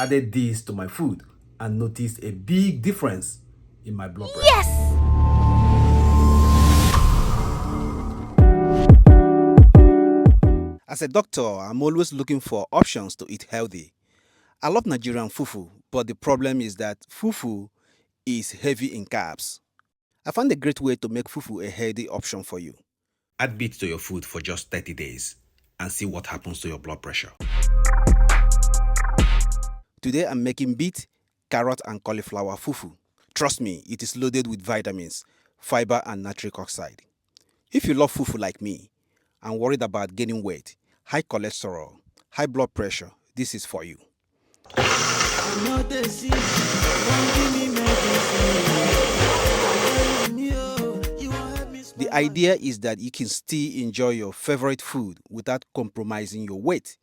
added this to my food and noticed a big difference in my blood pressure. Yes! As a doctor, I'm always looking for options to eat healthy. I love Nigerian FUFU, but the problem is that FUFU is heavy in carbs. I found a great way to make FUFU a healthy option for you. Add beet to your food for just 30 days and see what happens to your blood pressure. Today I'm making beet, carrot and cauliflower FUFU. Trust me, it is loaded with vitamins, fiber and nitric oxide. If you love FUFU like me and worried about gaining weight, high cholesterol, high blood pressure, this is for you. The idea is that you can still enjoy your favorite food without compromising your weight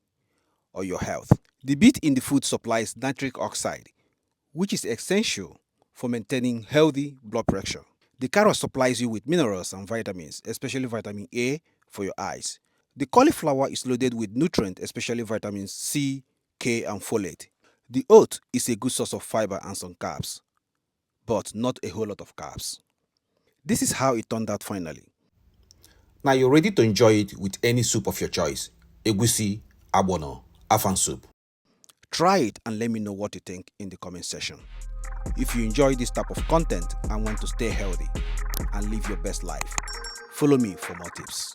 or your health. The beet in the food supplies nitric oxide, which is essential for maintaining healthy blood pressure. The carrot supplies you with minerals and vitamins, especially vitamin A for your eyes. The cauliflower is loaded with nutrients, especially vitamins C, K, and folate. The oat is a good source of fiber and some carbs, but not a whole lot of carbs. This is how it turned out finally. Now you're ready to enjoy it with any soup of your choice. Egusi, abono, afan soup. Try it and let me know what you think in the comment section. If you enjoy this type of content and want to stay healthy and live your best life, follow me for more tips.